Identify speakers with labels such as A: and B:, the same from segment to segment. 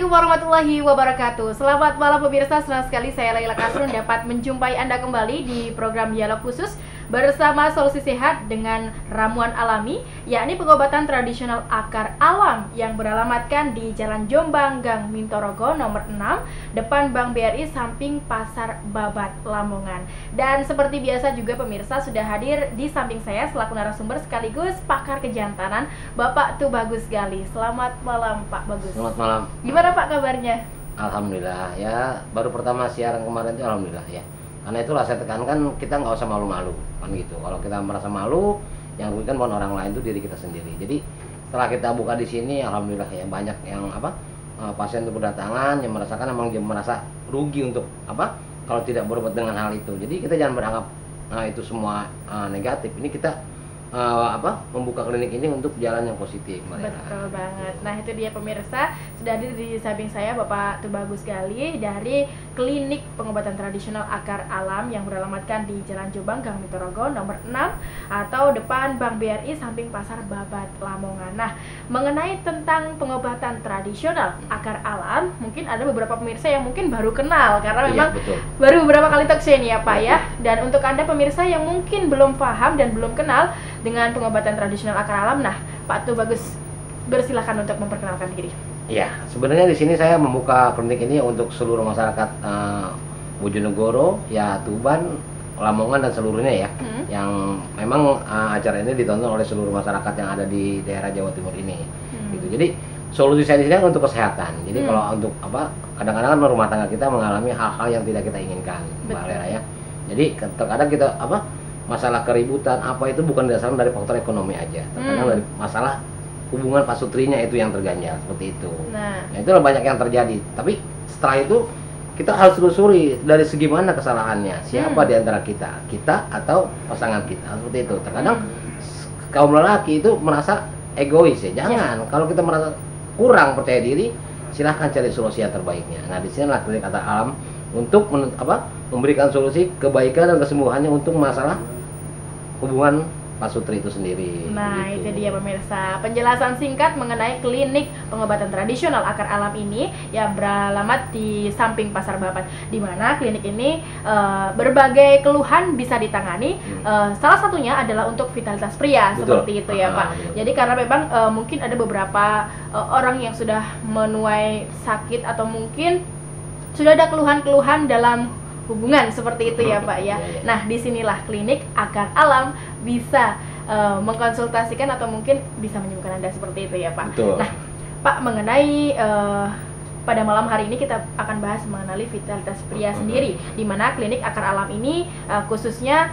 A: Assalamualaikum warahmatullahi wabarakatuh. Selamat malam pemirsa, senang sekali saya Laila Kasrun dapat menjumpai Anda kembali di program Dialog Khusus bersama Solusi Sehat dengan ramuan alami, yakni pengobatan tradisional akar alam yang beralamatkan di Jalan Jombang, Gang Mintorogo nomor 6, depan Bank BRI samping Pasar Babat, Lamongan. Dan seperti biasa juga pemirsa sudah hadir di samping saya selaku narasumber sekaligus pakar kejantanan, Bapak Tubagus Gali. Selamat malam Pak Bagus.
B: Selamat malam.
A: Gimana Pak kabarnya?
B: Alhamdulillah ya, baru pertama siaran kemarin itu alhamdulillah ya. Karena itulah saya tekankan kita nggak usah malu-malu kan gitu. Kalau kita merasa malu, yang rugikan bukan orang lain, itu diri kita sendiri. Jadi setelah kita buka di sini, alhamdulillah ya banyak yang pasien itu berdatangan yang merasakan memang dia merasa rugi untuk kalau tidak berobat dengan hal itu. Jadi kita jangan beranggap itu semua negatif. Ini kita membuka klinik ini untuk jalan yang positif.
A: Betul banget. Nah itu dia pemirsa, sudah hadir di samping saya Bapak Tubagus Gali dari Klinik Pengobatan Tradisional Akar Alam yang beralamatkan di Jalan Jombang, Gang Mintorogo nomor 6 atau depan Bank BRI samping Pasar Babat, Lamongan. Nah mengenai tentang pengobatan tradisional akar alam, mungkin ada beberapa pemirsa yang mungkin baru kenal karena memang baru beberapa kali talk show ini ya Pak ya. Dan untuk Anda pemirsa yang mungkin belum paham dan belum kenal dengan pengobatan tradisional akar alam, nah Pak Tubagus bersilakan untuk memperkenalkan diri.
B: Ya, sebenarnya di sini saya membuka klinik ini untuk seluruh masyarakat Bojonegoro, ya Tuban, Lamongan dan seluruhnya ya. Yang memang acara ini ditonton oleh seluruh masyarakat yang ada di daerah Jawa Timur ini. Gitu. Jadi solusi saya di sini untuk kesehatan. Jadi kalau untuk kadang-kadang kan rumah tangga kita mengalami hal-hal yang tidak kita inginkan, Mbak Lera ya. Jadi terkadang kita masalah keributan itu bukan dasarnya dari faktor ekonomi aja, terkadang dari masalah hubungan pasutrinya itu yang terganjal seperti itu. Nah itulah banyak yang terjadi. Tapi setelah itu kita harus telusuri dari segi mana kesalahannya, siapa di antara kita atau pasangan kita, seperti itu. Terkadang kaum lelaki itu merasa egois ya, jangan. Kalau kita merasa kurang percaya diri, silahkan cari solusi yang terbaiknya. Nah di sini klinik akar alam untuk memberikan solusi kebaikan dan kesembuhannya untuk masalah hubungan pasutri itu sendiri.
A: Nah
B: gitu.
A: itu dia pemirsa, penjelasan singkat mengenai klinik pengobatan tradisional akar alam ini yang beralamat di samping Pasar Babat, di mana klinik ini berbagai keluhan bisa ditangani. Salah satunya adalah untuk vitalitas pria. Betul. Seperti itu ya Pak. Betul. Jadi karena memang mungkin ada beberapa orang yang sudah menuai sakit atau mungkin sudah ada keluhan-keluhan dalam hubungan seperti itu ya Pak ya. Nah disinilah klinik akar alam bisa mengkonsultasikan atau mungkin bisa menyembuhkan Anda seperti itu ya Pak.
B: Betul.
A: Nah Pak, mengenai pada malam hari ini kita akan bahas mengenai vitalitas pria sendiri, di mana klinik akar alam ini khususnya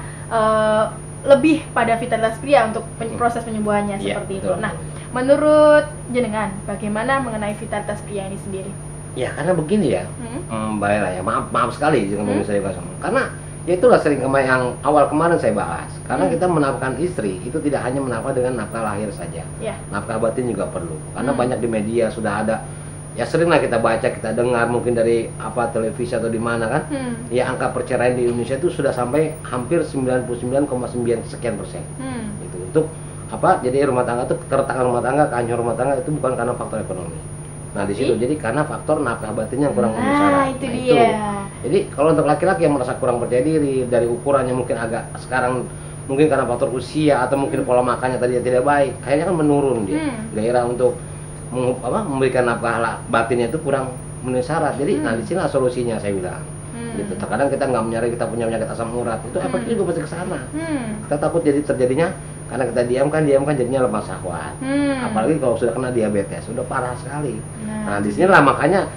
A: lebih pada vitalitas pria untuk proses penyembuhannya seperti itu. Nah menurut jenengan bagaimana mengenai vitalitas pria ini sendiri?
B: Ya karena begini ya, Mbak Ella ya, maaf sekali dengan saya bahas. Karena ya itulah sering yang awal kemarin saya bahas. Karena kita menafkahkan istri itu tidak hanya menafkah dengan nafkah lahir saja, nafkah batin juga perlu. Karena banyak di media sudah ada, ya seringlah kita baca, kita dengar mungkin dari televisi atau di mana kan, ya angka perceraian di Indonesia itu sudah sampai hampir 99,9 sekian persen. Itu untuk jadi rumah tangga itu keretakan rumah tangga, kehancuran rumah tangga itu bukan karena faktor ekonomi. Nah di situ jadi karena faktor nafkah batin yang kurang memenuhi syarat.
A: Itu dia.
B: Jadi kalau untuk laki-laki yang merasa kurang percaya diri dari ukurannya mungkin agak sekarang mungkin karena faktor usia atau mungkin pola makannya tadi tidak baik, akhirnya kan menurun dia. Gairah untuk memberikan nafkah batinnya itu kurang memenuhi syarat. Jadi nah di sini solusinya saya bilang. Gitu. Terkadang kita nggak menyadari kita punya penyakit asam urat, itu efeknya juga pasti ke sana. Kita takut terjadinya karena kita diamkan jadinya lemah syahwat. Apalagi kalau sudah kena diabetes, sudah parah sekali. Nah di sinilah makanya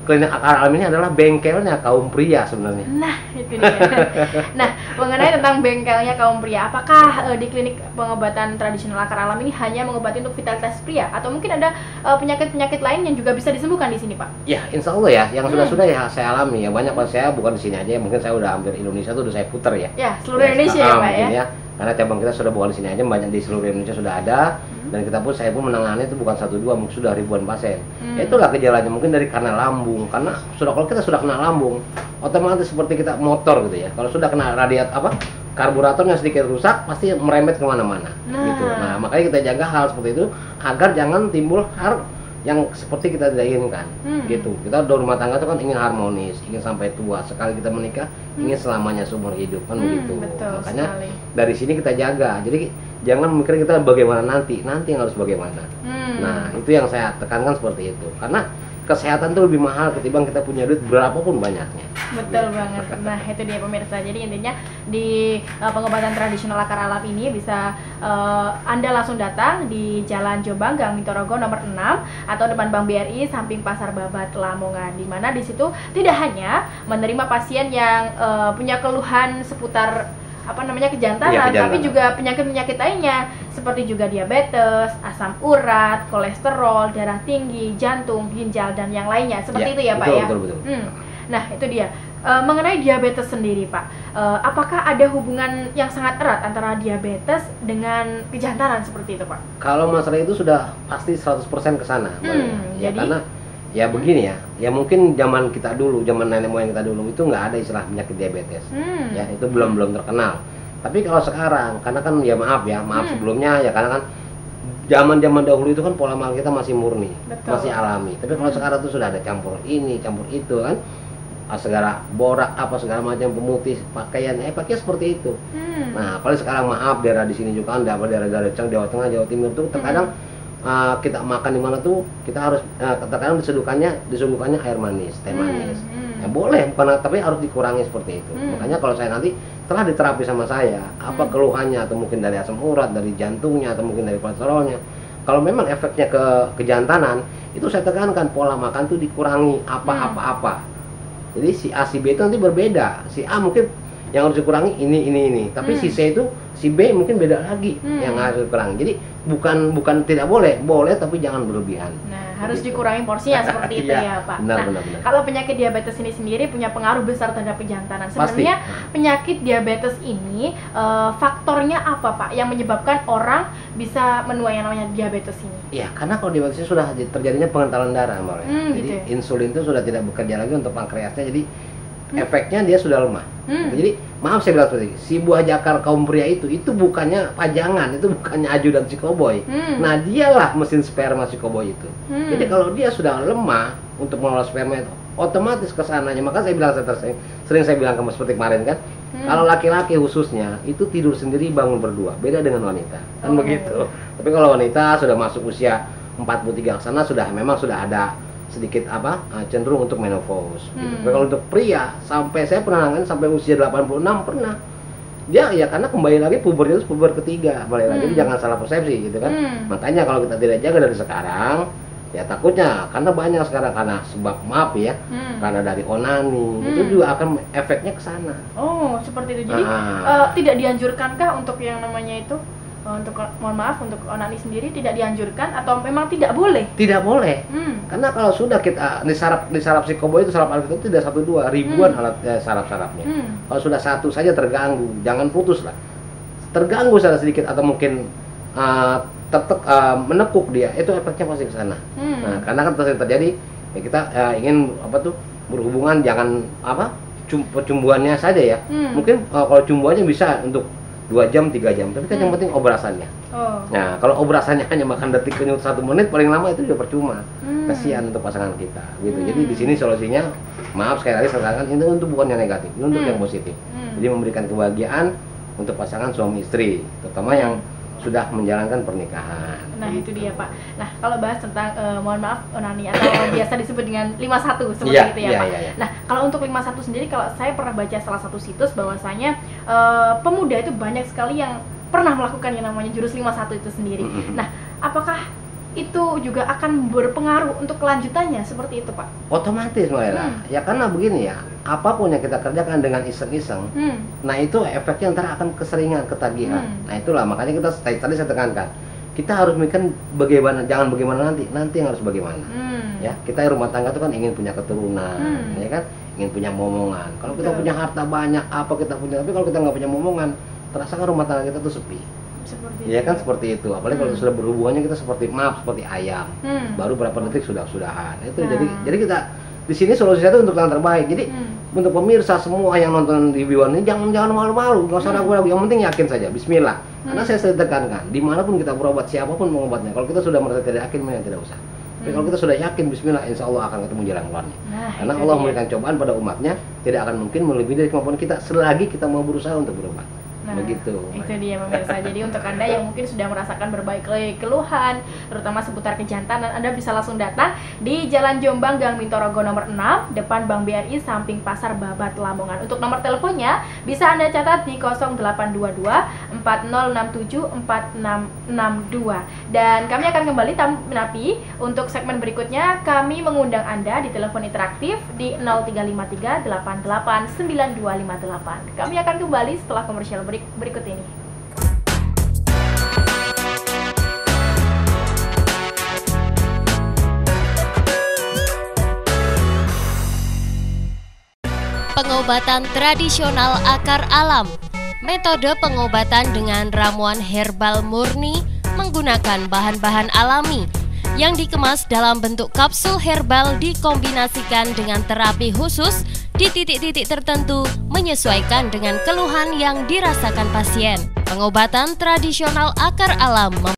B: klinik akar alam ini adalah bengkelnya kaum pria sebenarnya. Nah
A: itu dia. Nah mengenai tentang bengkelnya kaum pria, apakah di klinik pengobatan tradisional akar alam ini hanya mengobati untuk vitalitas pria atau mungkin ada penyakit-penyakit lain yang juga bisa disembuhkan di sini Pak?
B: Ya insya Allah ya, yang sudah ya saya alami ya, banyak saya bukan di sini aja, mungkin saya udah hampir Indonesia tuh udah saya putar ya. Ya
A: seluruh Indonesia ya Pak ya.
B: Karena cabang kita sudah bukan di sini aja, banyak di seluruh Indonesia sudah ada. Dan saya pun menangani itu bukan 1-2, mungkin sudah ribuan pasien. Itulah gejalanya mungkin dari karena lambung, karena kalau kita sudah kena lambung, otomatis seperti kita motor gitu ya. Kalau sudah kena karburatornya sedikit rusak, pasti merembet kemana-mana. Gitu. Nah makanya kita jaga hal seperti itu agar jangan timbul yang seperti kita tidak inginkan. Gitu. Kita udah rumah tangga itu kan ingin harmonis, ingin sampai tua. Sekali kita menikah, ingin selamanya seumur hidup kan begitu.
A: Betul
B: Makanya
A: sekali.
B: dari sini kita jaga. Jadi jangan mikir kita bagaimana nanti yang harus bagaimana. Nah, itu yang saya tekankan seperti itu. Karena kesehatan itu lebih mahal ketimbang kita punya duit berapapun banyaknya.
A: Betul banget. Nah, itu dia pemirsa. Jadi intinya di pengobatan tradisional akar alam ini bisa Anda langsung datang di Jalan Jombang Gang Mitorogo nomor 6 atau depan Bank BRI samping Pasar Babat Lamongan. Di mana di situ tidak hanya menerima pasien yang punya keluhan seputar kejantanan, tapi juga penyakit-penyakit lainnya seperti juga diabetes, asam urat, kolesterol, darah tinggi, jantung, ginjal dan yang lainnya seperti itu ya Pak ya.
B: Betul.
A: Nah itu dia mengenai diabetes sendiri Pak, apakah ada hubungan yang sangat erat antara diabetes dengan kejantanan seperti itu Pak?
B: Kalau masalah itu sudah pasti 100% ke sana, ya, karena ya begini ya mungkin zaman kita dulu, zaman nenek moyang kita dulu itu nggak ada istilah penyakit diabetes, ya itu belum terkenal. Tapi kalau sekarang, karena kan ya maaf sebelumnya ya, karena kan zaman dahulu itu kan pola makan kita masih murni, masih alami. Tapi kalau sekarang tuh sudah ada campur ini, campur itu kan, segala borak segala macam pemutih pakaian, pakai seperti itu. Nah, apalagi sekarang daerah di sini juga kan, daerah Jawa Tengah, Jawa Timur tuh terkadang kita makan di mana tuh kita harus terkadang disuguhkannya air manis, teh manis. Ya boleh, tapi harus dikurangi seperti itu. Makanya kalau saya nanti setelah diterapi sama saya, apa keluhannya atau mungkin dari asam urat, dari jantungnya atau mungkin dari kolesterolnya, kalau memang efeknya ke kejantanan, itu saya tekankan pola makan tuh dikurangi apa. Jadi si A si B itu nanti berbeda. Si A mungkin yang harus dikurangi ini, tapi si C itu si B mungkin beda lagi yang harus dikurangi. Jadi bukan tidak boleh tapi jangan berlebihan.
A: Nah, harus dikurangi porsinya seperti itu ya Pak.
B: Benar.
A: Kalau penyakit diabetes ini sendiri punya pengaruh besar terhadap kejantanan. Sebenarnya penyakit diabetes ini faktornya apa Pak yang menyebabkan orang bisa menuai yang namanya diabetes ini?
B: Iya, karena kalau diabetes sudah terjadinya pengentalan darah, Mbak. Jadi
A: gitu ya?
B: insulin itu sudah tidak bekerja lagi untuk pankreasnya, jadi efeknya dia sudah lemah. Jadi maaf saya bilang seperti ini, si buah jakar kaum pria itu bukannya pajangan, itu bukannya ajudan si koboi. Nah dialah mesin sperma si koboi itu. Jadi kalau dia sudah lemah untuk mengolah sperma itu, otomatis kesananya. Maka saya bilang sering saya bilang seperti kemarin kan, kalau laki-laki khususnya itu tidur sendiri bangun berdua, beda dengan wanita kan begitu. Tapi kalau wanita sudah masuk usia 43 ke sana memang sudah ada sedikit cenderung untuk menopause gitu. Tapi kalau untuk pria saya pernah sampai usia 86 pernah. Dia ya karena kembali lagi pubernya itu puber ketiga, balik lagi. Jadi jangan salah persepsi gitu kan. Makanya kalau kita tidak jaga dari sekarang, ya takutnya karena banyak sekarang karena sebab karena dari onani itu juga akan efeknya ke sana.
A: Oh, seperti itu. Jadi tidak dianjurkankah untuk yang namanya itu untuk untuk onani sendiri tidak dianjurkan atau memang tidak boleh? Tidak boleh.
B: Karena kalau sudah kita di saraf si koboi itu saraf alfa itu tidak 1-2 ribuan alat saraf-sarafnya. Kalau sudah satu saja terganggu, jangan putus lah. Terganggu salah sedikit atau mungkin menekuk dia, itu efeknya pasti ke sana. Nah, karena kan terjadi ya kita ingin berhubungan jangan percumbuannya saja ya. Mungkin kalau cumbuannya bisa untuk 2 jam, 3 jam, tapi kan yang penting obrasannya. Nah, kalau obrasannya hanya makan detik kenyut 1 menit, paling lama itu juga percuma. Kasihan untuk pasangan kita, gitu. Jadi di sini solusinya, maaf sekali lagi saya katakan, ini untuk bukan yang negatif, ini untuk yang positif. Jadi memberikan kebahagiaan untuk pasangan suami istri, terutama yang sudah menjalankan pernikahan.
A: Nah itu dia Pak. Nah kalau bahas tentang mohon maaf onani atau biasa disebut dengan 51 seperti itu ya Pak. Nah kalau untuk 51 sendiri, kalau saya pernah baca salah satu situs bahwasanya pemuda itu banyak sekali yang pernah melakukan yang namanya jurus 51 itu sendiri. Nah apakah itu juga akan berpengaruh untuk kelanjutannya seperti itu Pak?
B: Otomatis Mbak. Ya karena begini ya, apapun yang kita kerjakan dengan iseng-iseng, nah itu efeknya ntar akan keseringan, ketagihan. Nah itulah makanya kita tadi saya tekankan, kita harus mikir bagaimana, jangan bagaimana nanti yang harus bagaimana. Ya kita rumah tangga itu kan ingin punya keturunan, ya kan, ingin punya momongan. Kalau kita punya harta banyak, tapi kalau kita nggak punya momongan, terasa kan rumah tangga kita tuh sepi. Ya kan seperti itu, apalagi kalau sudah berhubungannya kita seperti ayam, baru berapa detik sudahan. Itu jadi kita di sini solusi itu untuk yang terbaik. Jadi untuk pemirsa semua yang nonton di Biwan ini jangan malu-malu, nggak usah ragu-ragu, yang penting yakin saja, Bismillah. Karena saya sering tekankan, dimanapun kita berobat, siapapun mengobatnya, kalau kita sudah merasa tidak yakin, memang tidak usah. Tapi kalau kita sudah yakin Bismillah, insya Allah akan ketemu jalan keluarnya. Karena
A: itu
B: Allah
A: dia.
B: memberikan cobaan pada umatnya, tidak akan mungkin melebihi dari kemampuan kita selagi kita mau berusaha untuk berobat. Begitu.
A: Itu dia pemirsa. Jadi untuk Anda yang mungkin sudah merasakan berbagai keluhan, terutama seputar kejantanan, Anda bisa langsung datang di Jalan Jombang, Gang Mintorogo nomor 6, depan Bank BRI, samping Pasar Babat, Lamongan. Untuk nomor teleponnya bisa Anda catat di 0822 4067 4662. Dan kami akan kembali tapi untuk segmen berikutnya kami mengundang Anda di telepon interaktif di 0353 88 9258. Kami akan kembali setelah komersial berikut ini.
C: Pengobatan tradisional akar alam. Metode pengobatan dengan ramuan herbal murni menggunakan bahan-bahan alami yang dikemas dalam bentuk kapsul herbal dikombinasikan dengan terapi khusus di titik-titik tertentu menyesuaikan dengan keluhan yang dirasakan pasien. Pengobatan tradisional akar alam